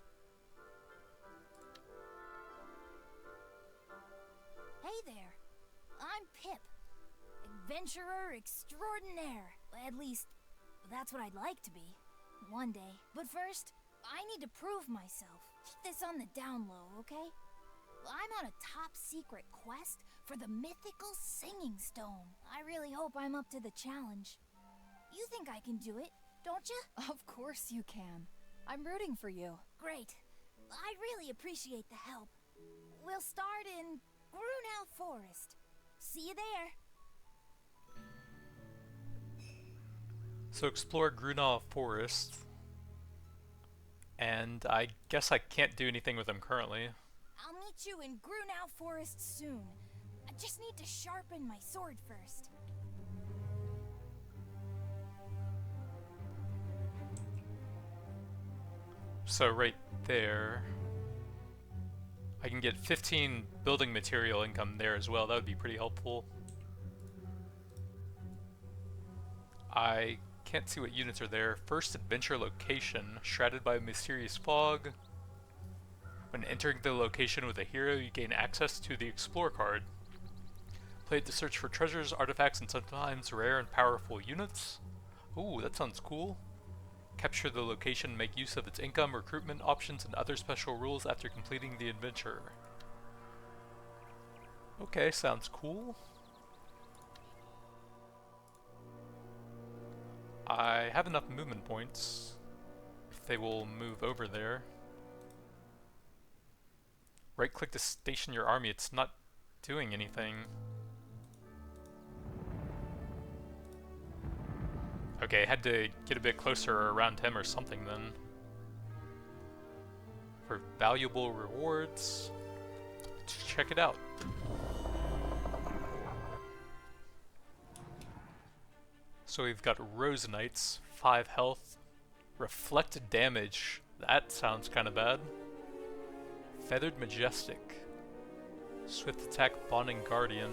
Hey there. I'm Pip. Adventurer extraordinaire. At least, that's what I'd like to be. One day. But first, I need to prove myself. Keep this on the down low, okay? I'm on a top secret quest for the mythical Singing Stone. I really hope I'm up to the challenge. You think I can do it, don't you? Of course you can. I'm rooting for you. Great. I really appreciate the help. We'll start in Grunau Forest. See you there. So explore Grunau Forest. And I guess I can't do anything with him currently. I'll meet you in Grunau Forest soon. I just need to sharpen my sword first. So right there, I can get 15 building material income there as well. That would be pretty helpful. I can't see what units are there. First adventure location, shrouded by a mysterious fog. When entering the location with a hero, you gain access to the Explore card. Play it to search for treasures, artifacts, and sometimes rare and powerful units. Ooh, that sounds cool. Capture the location, make use of its income, recruitment options, and other special rules after completing the adventure. Okay, sounds cool. I have enough movement points, if they will move over there. Right click to station your army, it's not doing anything. Okay, had to get a bit closer around him or something then. For valuable rewards, let's check it out. So we've got Rose Knights, 5 health. Reflected damage, that sounds kind of bad. Feathered Majestic. Swift attack, Bonding Guardian.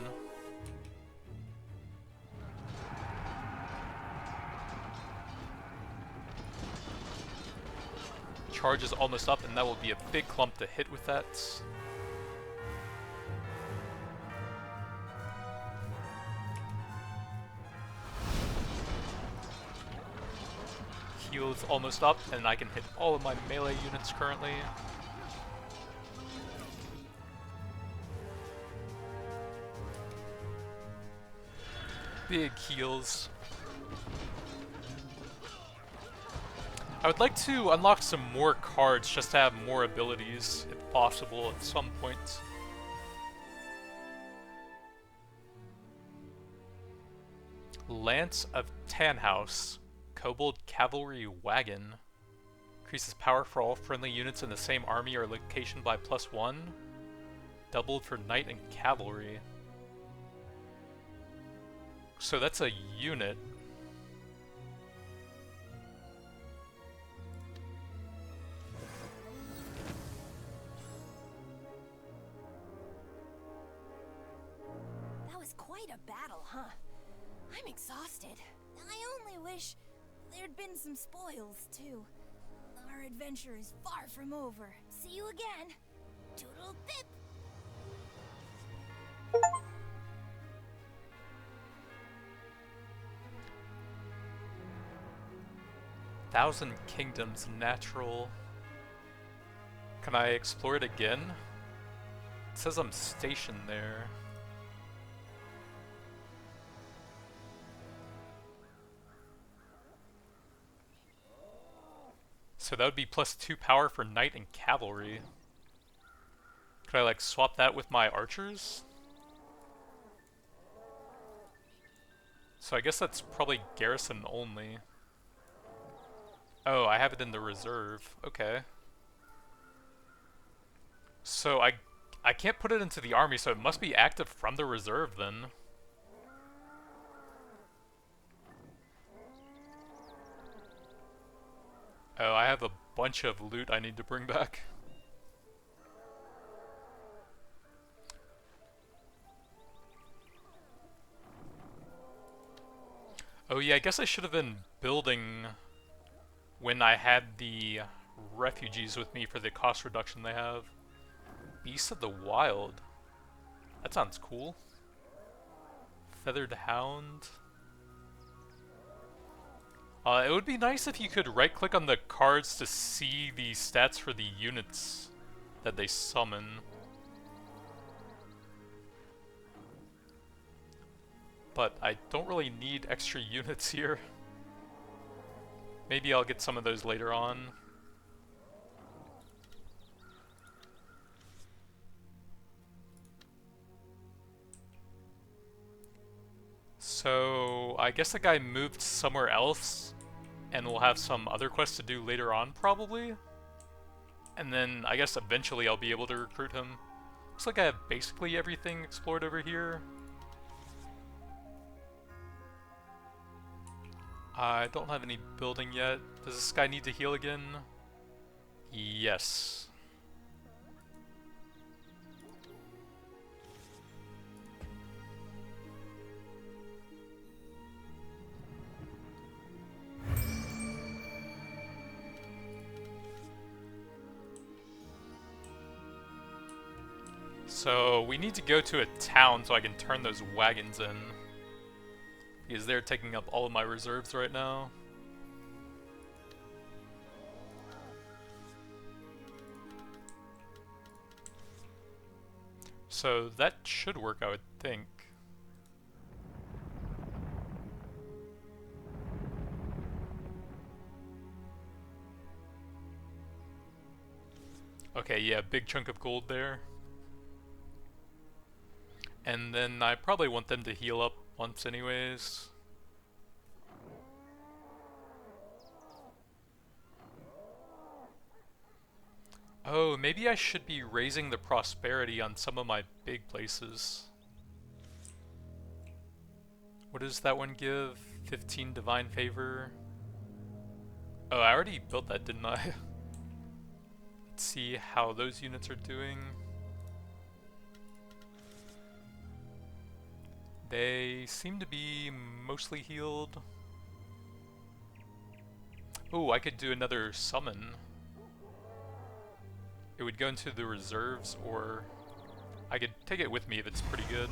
Charge is almost up, and that will be a big clump to hit with that. heal is almost up, and I can hit all of my melee units currently. Big heals. I would like to unlock some more cards just to have more abilities, if possible, at some point. Lance of Tannhaus, Kobold Cavalry Wagon. Increases power for all friendly units in the same army or location by +1. Doubled for Knight and Cavalry. So that's a unit. That was quite a battle, huh? I'm exhausted. I only wish there'd been some spoils, too. Our adventure is far from over. See you again. Toodle pip! Thousand Kingdoms natural. Can I explore it again? It says I'm stationed there. So that would be +2 power for Knight and Cavalry. Could I like swap that with my archers? So I guess that's probably garrison only. Oh, I have it in the reserve. Okay. So I can't put it into the army, so it must be active from the reserve then. Oh, I have a bunch of loot I need to bring back. Oh yeah, I guess I should have been building when I had the refugees with me for the cost reduction they have. Beasts of the Wild. That sounds cool. Feathered Hound. It would be nice if you could right-click on the cards to see the stats for the units that they summon. But I don't really need extra units here. Maybe I'll get some of those later on. So, I guess the guy moved somewhere else, and we'll have some other quests to do later on, probably? And then, I guess eventually I'll be able to recruit him. Looks like I have basically everything explored over here. I don't have any building yet. Does this guy need to heal again? Yes. So, we need to go to a town so I can turn those wagons in. Because they're taking up all of my reserves right now. So, that should work, I would think. Okay, yeah, big chunk of gold there. And then I probably want them to heal up once anyways. Oh, maybe I should be raising the prosperity on some of my big places. What does that one give? 15 divine favor. Oh, I already built that, didn't I? Let's see how those units are doing. They seem to be mostly healed. Oh, I could do another summon. It would go into the reserves, or I could take it with me if it's pretty good.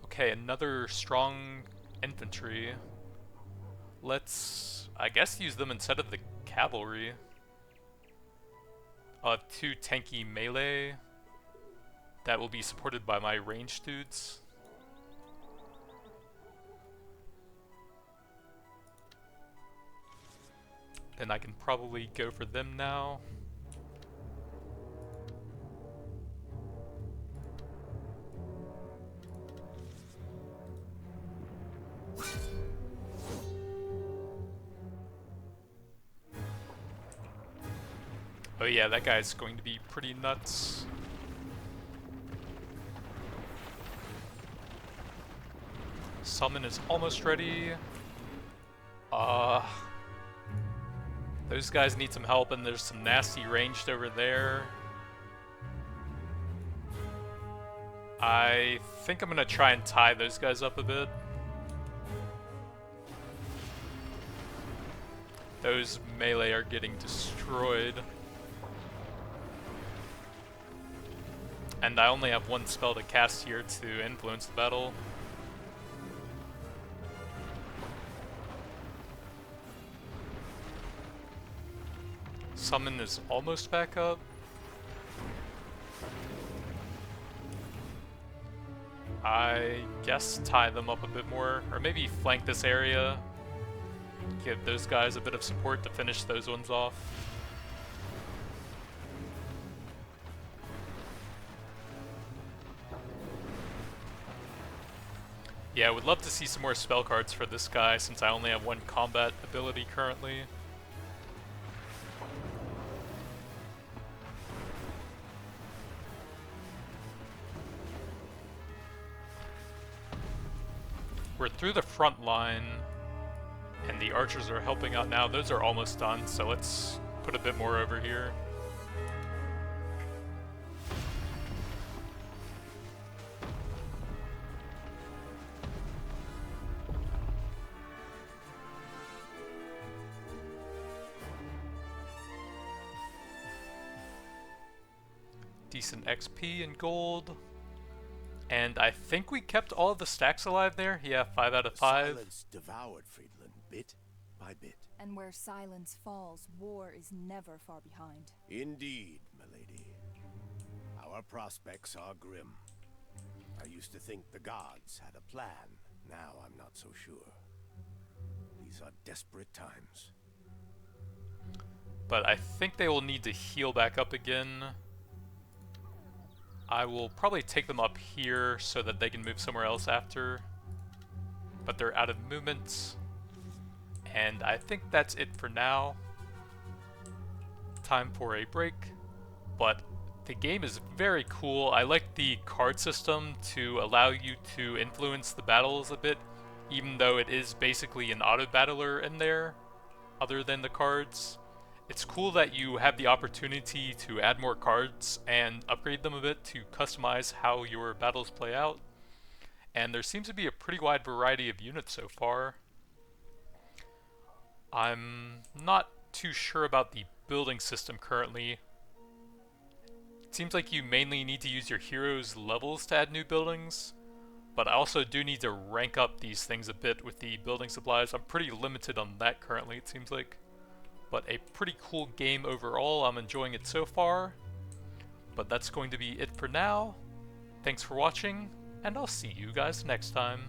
Okay, another strong infantry. Let's I guess use them instead of the cavalry. I'll have 2 tanky melee that will be supported by my ranged dudes. Then I can probably go for them now. Oh yeah, that guy's going to be pretty nuts. Summon is almost ready. Those guys need some help, and there's some nasty ranged over there. I think I'm gonna try and tie those guys up a bit. Those melee are getting destroyed. And I only have 1 spell to cast here to influence the battle. Summon is almost back up. I guess tie them up a bit more, or maybe flank this area. Give those guys a bit of support to finish those ones off. Yeah, I would love to see some more spell cards for this guy since I only have 1 combat ability currently. We're through the front line, and the archers are helping out now. Those are almost done, so let's put a bit more over here. Decent XP and gold. And I think we kept all of the stacks alive there. Yeah, 5 out of 5. Silence devoured Friedland bit by bit. And where silence falls, war is never far behind. Indeed, milady. Our prospects are grim. I used to think the gods had a plan. Now I'm not so sure. These are desperate times. But I think they will need to heal back up again. I will probably take them up here so that they can move somewhere else after. But they're out of movement. And I think that's it for now. Time for a break. But the game is very cool. I like the card system to allow you to influence the battles a bit, even though it is basically an auto-battler in there, other than the cards. It's cool that you have the opportunity to add more cards and upgrade them a bit to customize how your battles play out. And there seems to be a pretty wide variety of units so far. I'm not too sure about the building system currently. It seems like you mainly need to use your heroes' levels to add new buildings, but I also do need to rank up these things a bit with the building supplies. I'm pretty limited on that currently, it seems like. But a pretty cool game overall. I'm enjoying it so far. But that's going to be it for now. Thanks for watching, and I'll see you guys next time.